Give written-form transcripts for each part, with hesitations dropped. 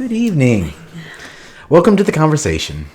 Good evening. Welcome to the conversation.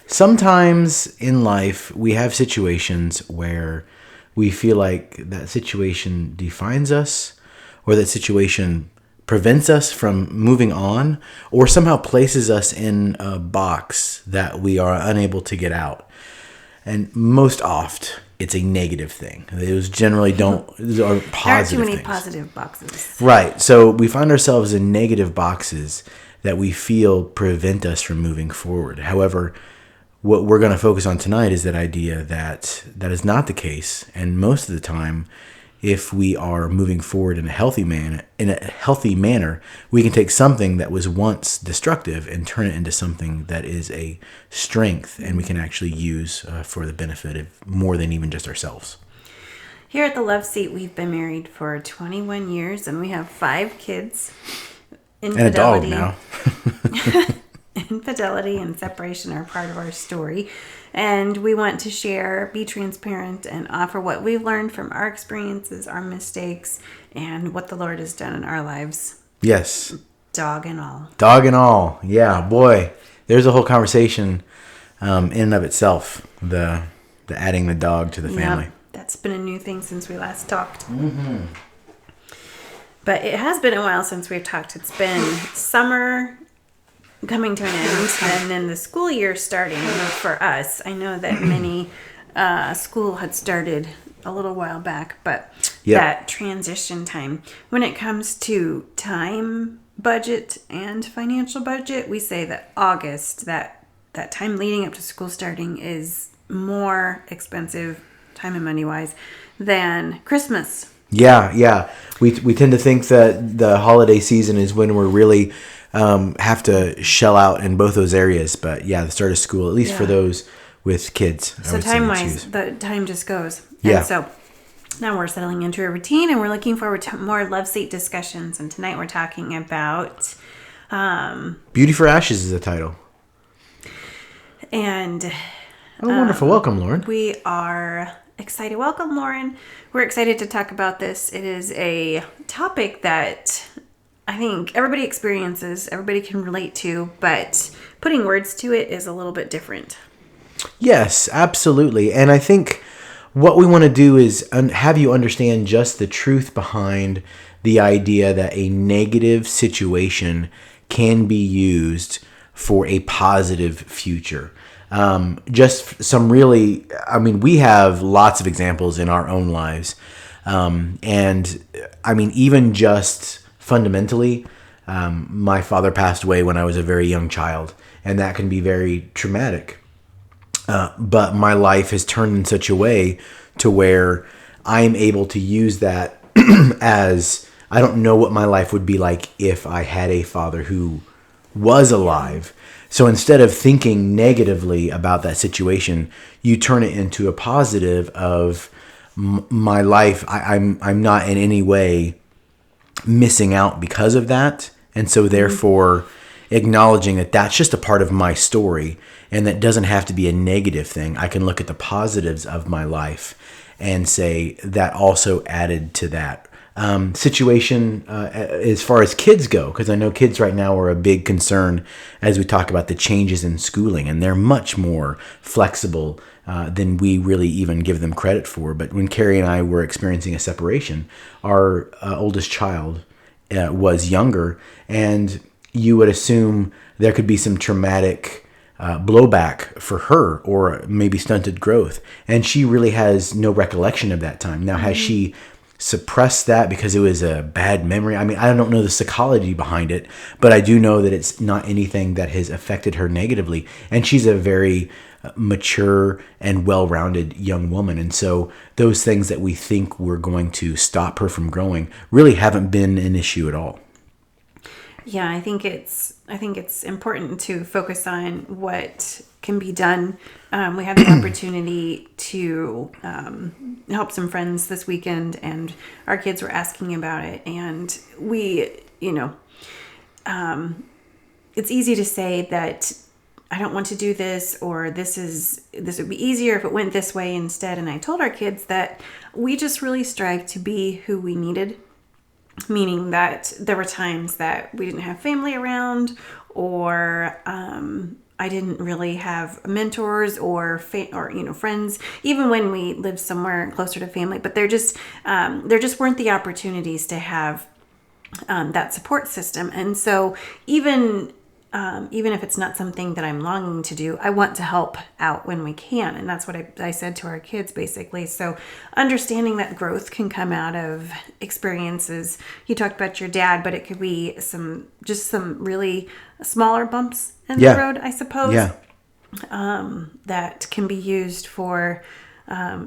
Sometimes in life we have situations where we feel like that situation defines us, or that situation prevents us from moving on, or somehow places us in a box that we are unable to get out. And most oft, it's a negative thing. Those generally are positive There aren't too many things. positive boxes. Right. So we find ourselves in negative boxes that we feel prevent us from moving forward. However, what we're going to focus on tonight is that idea that that is not the case. And most of the time, if we are moving forward in a healthy manner, we can take something that was once destructive and turn it into something that is a strength, and we can actually use for the benefit of more than even just ourselves. Here at the Love Seat, we've been married for 21 years, and we have 5 kids. And a dog now. Infidelity and separation are part of our story. And we want to share, be transparent, and offer what we've learned from our experiences, our mistakes, and what the Lord has done in our lives. Yes. Dog and all. Dog and all. Yeah, boy. There's a whole conversation in and of itself. The adding the dog to the family. Yep. That's been a new thing since we last talked. Mm-hmm. But it has been a while since we've talked. It's been summer coming to an end, and then the school year starting for us. I know that many school had started a little while back, but that transition time, when it comes to time budget and financial budget, we say that August, that time leading up to school starting, is more expensive, time and money wise, than Christmas. Yeah. We tend to think that the holiday season is when we're really have to shell out in both those areas. But yeah, the start of school, at least for those with kids. So time-wise, the time just goes. Yeah. And so now we're settling into a routine, and we're looking forward to more Love Seat discussions. And tonight we're talking about Beauty for Ashes is the title. And wonderful. Welcome, Lauren. We are excited. Welcome, Lauren. We're excited to talk about this. It is a topic that I think everybody experiences, everybody can relate to, but putting words to it is a little bit different. Yes, absolutely. And I think what we want to do is have you understand just the truth behind the idea that a negative situation can be used for a positive future. Just some really, we have lots of examples in our own lives. Even just fundamentally, my father passed away when I was a very young child, and that can be very traumatic. But my life has turned in such a way to where I'm able to use that as, I don't know what my life would be like if I had a father who was alive. So instead of thinking negatively about that situation, you turn it into a positive of my life. I'm not in any way missing out because of that. And so therefore acknowledging that that's just a part of my story, and that doesn't have to be a negative thing. I can look at the positives of my life and say that also added to that situation as far as kids go, because I know kids right now are a big concern as we talk about the changes in schooling, and they're much more flexible than we really even give them credit for. But when Carrie and I were experiencing a separation, our oldest child was younger, and you would assume there could be some traumatic blowback for her, or maybe stunted growth. And she really has no recollection of that time. Now, has she suppressed that because it was a bad memory? I don't know the psychology behind it, but I do know that it's not anything that has affected her negatively. And she's a very mature and well-rounded young woman. And so those things that we think were going to stop her from growing really haven't been an issue at all. Yeah, I think it's important to focus on what can be done. We had the opportunity to help some friends this weekend, and our kids were asking about it. And we, it's easy to say that I don't want to do this, or this would be easier if it went this way instead. And I told our kids that we just really strived to be who we needed meaning that there were times that we didn't have family around, or I didn't really have mentors or friends, even when we lived somewhere closer to family. But there just weren't the opportunities to have that support system. And so even if it's not something that I'm longing to do, I want to help out when we can. And that's what I said to our kids, basically. So understanding that growth can come out of experiences. You talked about your dad, but it could be some really smaller bumps in the road, I suppose. Yeah. That can be used for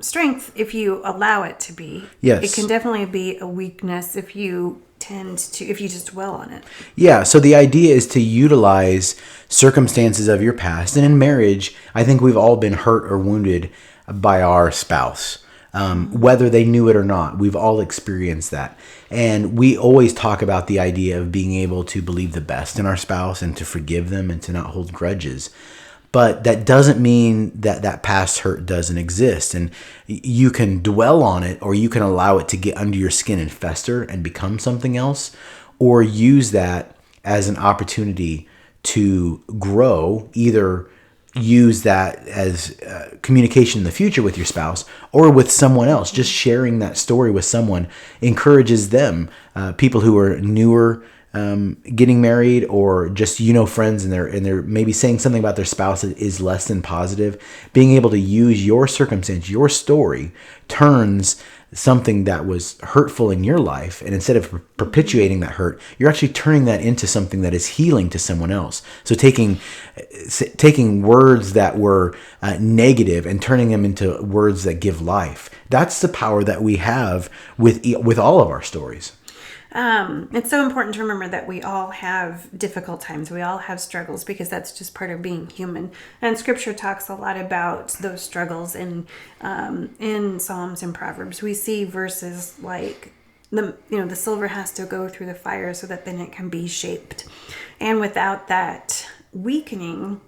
strength if you allow it to be. Yes. It can definitely be a weakness if you just dwell on it. Yeah, so the idea is to utilize circumstances of your past. And in marriage, I think we've all been hurt or wounded by our spouse. Whether they knew it or not, we've all experienced that. And we always talk about the idea of being able to believe the best in our spouse and to forgive them and to not hold grudges. But that doesn't mean that past hurt doesn't exist. And you can dwell on it, or you can allow it to get under your skin and fester and become something else, or use that as an opportunity to grow. Either use that as communication in the future with your spouse or with someone else. Just sharing that story with someone encourages them, people who are newer, getting married, or just friends, and they're maybe saying something about their spouse that is less than positive. Being able to use your circumstance, your story, turns something that was hurtful in your life, and instead of perpetuating that hurt, you're actually turning that into something that is healing to someone else. So taking words that were negative and turning them into words that give life. That's the power that we have with all of our stories. It's so important to remember that we all have difficult times. We all have struggles, because that's just part of being human. And Scripture talks a lot about those struggles in Psalms and Proverbs. We see verses like the silver has to go through the fire so that then it can be shaped. And without that weakening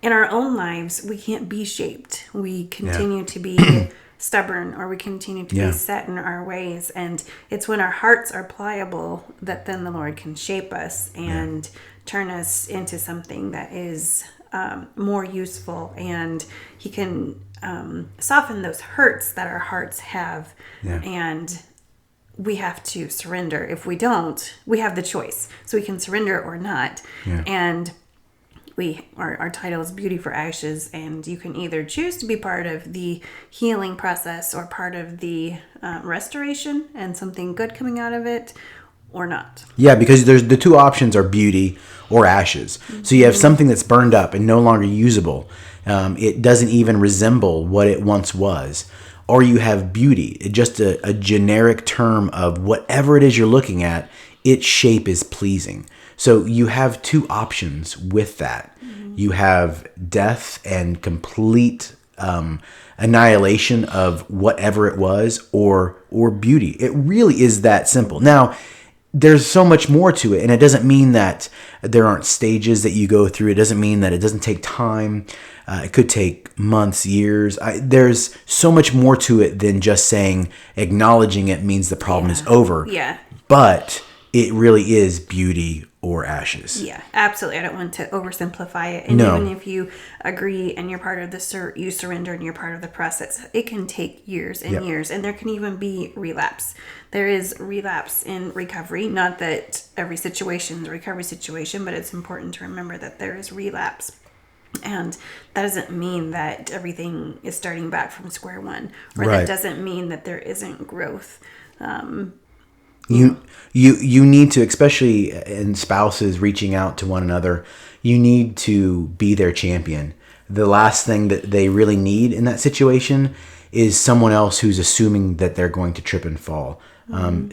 in our own lives, we can't be shaped. We continue to be stubborn, or we continue to be set in our ways. And it's when our hearts are pliable that then the Lord can shape us and turn us into something that is more useful, and He can soften those hurts that our hearts have. And we have to surrender. If we don't, we have the choice, so we can surrender or not. And our title is Beauty for Ashes, and you can either choose to be part of the healing process or part of the restoration and something good coming out of it, or not. Yeah, because the two options are beauty or ashes. Mm-hmm. So you have something that's burned up and no longer usable. It doesn't even resemble what it once was. Or you have beauty, just a generic term of whatever it is you're looking at, its shape is pleasing. So you have two options with that. Mm-hmm. You have death and complete annihilation of whatever it was, or beauty. It really is that simple. Now, there's so much more to it, and it doesn't mean that there aren't stages that you go through. It doesn't mean that it doesn't take time. It could take months, years. There's so much more to it than just saying acknowledging it means the problem is over. Yeah. But it really is beauty or ashes. Yeah, absolutely. I don't want to oversimplify it. And even if you agree and you're part of you surrender and you're part of the process, it can take years and years. And there can even be relapse. There is relapse in recovery. Not that every situation is a recovery situation, but it's important to remember that there is relapse. And that doesn't mean that everything is starting back from square one. Or that doesn't mean that there isn't growth. You need to, especially in spouses reaching out to one another, you need to be their champion. The last thing that they really need in that situation is someone else who's assuming that they're going to trip and fall.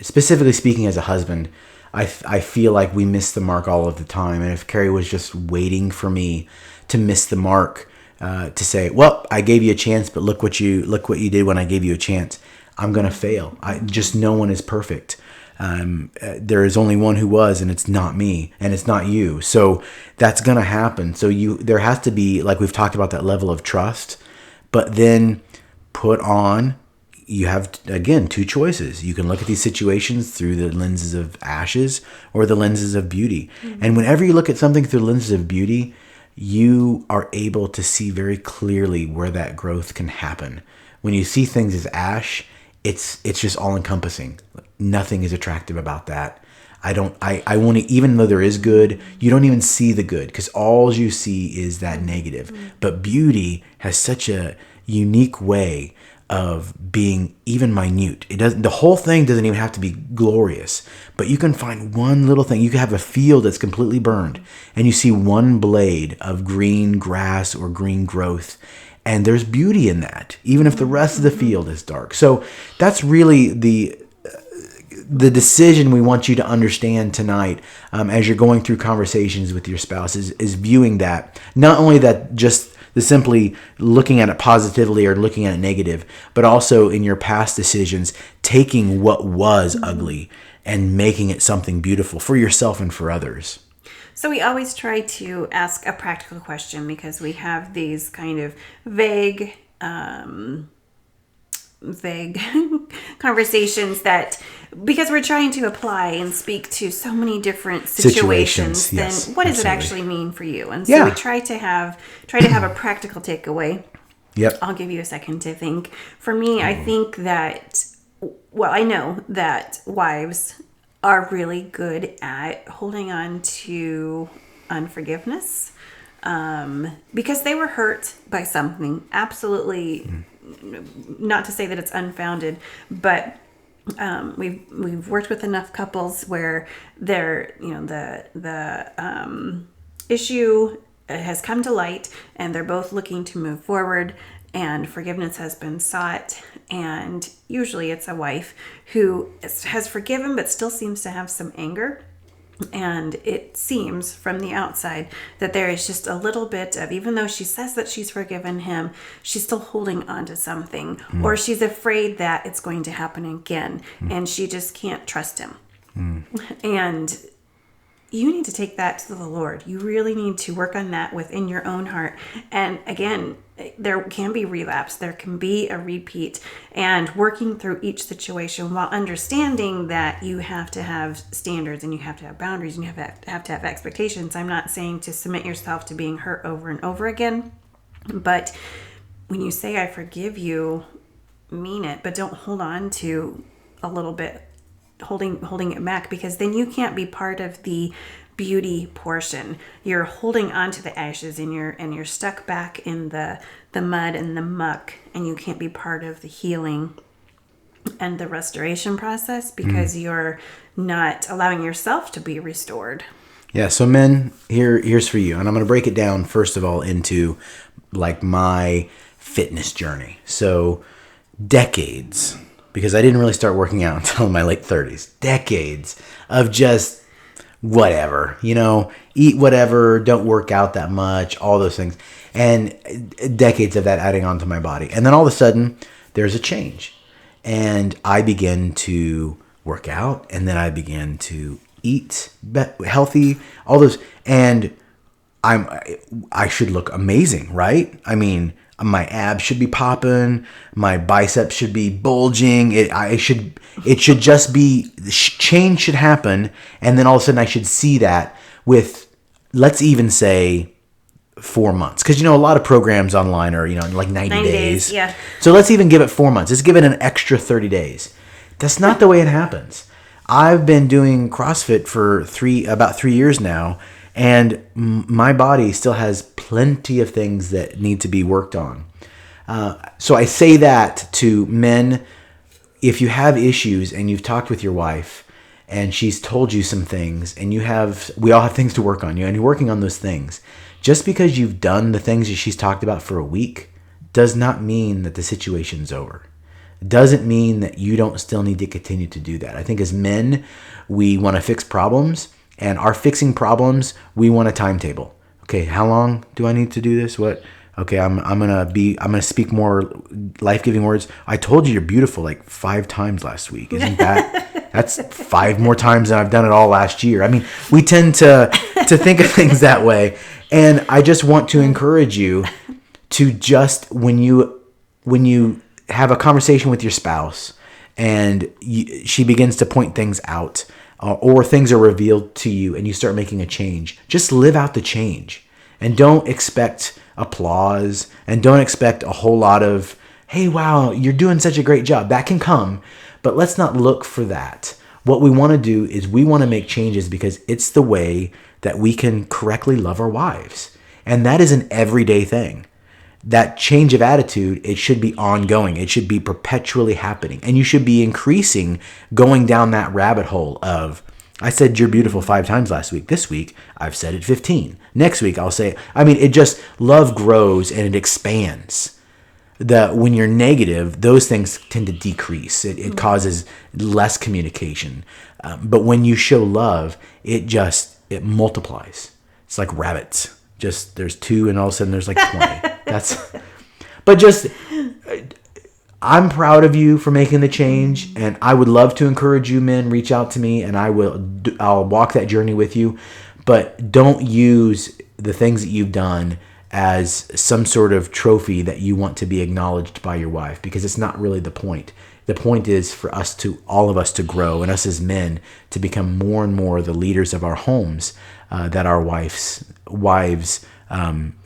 Specifically speaking, as a husband, I feel like we miss the mark all of the time. And if Carrie was just waiting for me to miss the mark, to say, well, I gave you a chance, but look what you did when I gave you a chance, I'm going to fail. No one is perfect. There is only one who was, and it's not me, and it's not you. So that's going to happen. So there has to be, like we've talked about, that level of trust, but then put on you have, again, two choices. You can look at these situations through the lenses of ashes or the lenses of beauty. And whenever you look at something through the lenses of beauty, you are able to see very clearly where that growth can happen. When you see things as ash, it's just all encompassing. Nothing is attractive about that. I want to, even though there is good, you don't even see the good because all you see is that negative. But beauty has such a unique way of being even minute. The whole thing doesn't even have to be glorious, but you can find one little thing. You can have a field that's completely burned and you see one blade of green grass or green growth. And there's beauty in that, even if the rest of the field is dark. So that's really the decision we want you to understand tonight as you're going through conversations with your spouse is viewing that, not only that just the simply looking at it positively or looking at it negative, but also in your past decisions, taking what was ugly and making it something beautiful for yourself and for others. So we always try to ask a practical question because we have these kind of vague conversations that, because we're trying to apply and speak to so many different situations, then yes, what does absolutely. it actually mean for you? And so we try to have a practical takeaway. Yep. I'll give you a second to think. For me, I think that, well, I know that wives are really good at holding on to unforgiveness because they were hurt by something. Absolutely. Not to say that it's unfounded, but we've worked with enough couples where they're, the issue has come to light and they're both looking to move forward and forgiveness has been sought, and usually it's a wife who has forgiven but still seems to have some anger. And it seems from the outside that there is just a little bit of, even though she says that she's forgiven him, she's still holding on to something, or she's afraid that it's going to happen again, and she just can't trust him. And you need to take that to the Lord. You really need to work on that within your own heart. And again, there can be relapse, there can be a repeat, and working through each situation while understanding that you have to have standards and you have to have boundaries and you have to have expectations. I'm not saying to submit yourself to being hurt over and over again, but when you say I forgive you, mean it, but don't hold on to a little bit, holding it back, because then you can't be part of the beauty portion. You're holding on to the ashes and you're stuck back in the mud and the muck, and you can't be part of the healing and the restoration process because you're not allowing yourself to be restored. Yeah, so men, here's for you. And I'm going to break it down, first of all, into like my fitness journey. So decades, because I didn't really start working out until my late 30s. Decades of just whatever, eat whatever, don't work out that much, all those things. And decades of that adding on to my body. And then all of a sudden, there's a change. And I begin to work out, and then I begin to eat healthy, all those. And I should look amazing, right? I mean, my abs should be popping, my biceps should be bulging. It should just be, change should happen, and then all of a sudden I should see that with, let's even say, 4 months, because a lot of programs online are like 90 days. Yeah. So let's even give it 4 months. Let's give it an extra 30 days. That's not the way it happens. I've been doing CrossFit for about 3 years now, and my body still has plenty of things that need to be worked on. So I say that to men. If you have issues and you've talked with your wife and she's told you some things, and we all have things to work on, and you're working on those things. Just because you've done the things that she's talked about for a week does not mean that the situation's over. It doesn't mean that you don't still need to continue to do that. I think as men, we want to fix problems, and our fixing problems, we want a timetable. Okay, how long do I need to do this? What? Okay, I'm gonna speak more life-giving words. I told you you're beautiful like 5 times last week. Isn't that's 5 more times than I've done it all last year. I mean, we tend to think of things that way. And I just want to encourage you to just, when you have a conversation with your spouse and she begins to point things out, or things are revealed to you and you start making a change, just live out the change and don't expect applause and don't expect a whole lot of, hey, wow, you're doing such a great job. That can come, but let's not look for that. What we want to do is we want to make changes because it's the way that we can correctly love our wives. And that is an everyday thing. That change of attitude, it should be ongoing. It should be perpetually happening. And you should be increasing, going down that rabbit hole of, I said you're beautiful 5 times last week. This week, I've said it 15. Next week, I'll say, it just, love grows and it expands. When you're negative, those things tend to decrease. It causes less communication. But when you show love, it multiplies. It's like rabbits. Just there's 2 and all of a sudden there's like 20. I'm proud of you for making the change, and I would love to encourage you, men. Reach out to me and I'll walk that journey with you. But don't use the things that you've done as some sort of trophy that you want to be acknowledged by your wife, because it's not really the point. The point is for all of us to grow, and us as men to become more and more the leaders of our homes that our wives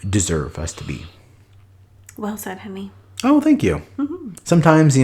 deserve us to be. Well said, honey. Oh, thank you. Mm-hmm. Sometimes,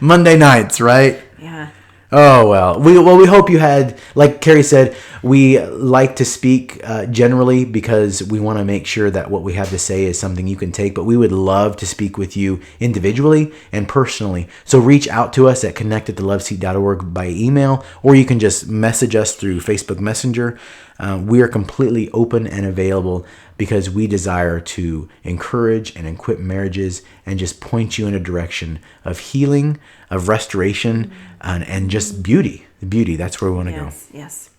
Monday nights, right? Yeah. Oh, well. We hope you had, like Carrie said, we like to speak generally because we want to make sure that what we have to say is something you can take, but we would love to speak with you individually and personally. So reach out to us at connect@theloveseat.org by email, or you can just message us through Facebook Messenger. We are completely open and available because we desire to encourage and equip marriages and just point you in a direction of healing, of restoration, and just beauty. The beauty, that's where we want to go. Yes.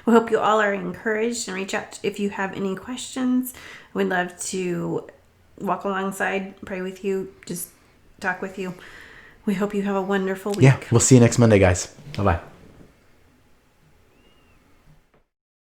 We hope you all are encouraged, and reach out if you have any questions. We'd love to walk alongside, pray with you, just talk with you. We hope you have a wonderful week. Yeah, we'll see you next Monday, guys. Bye-bye.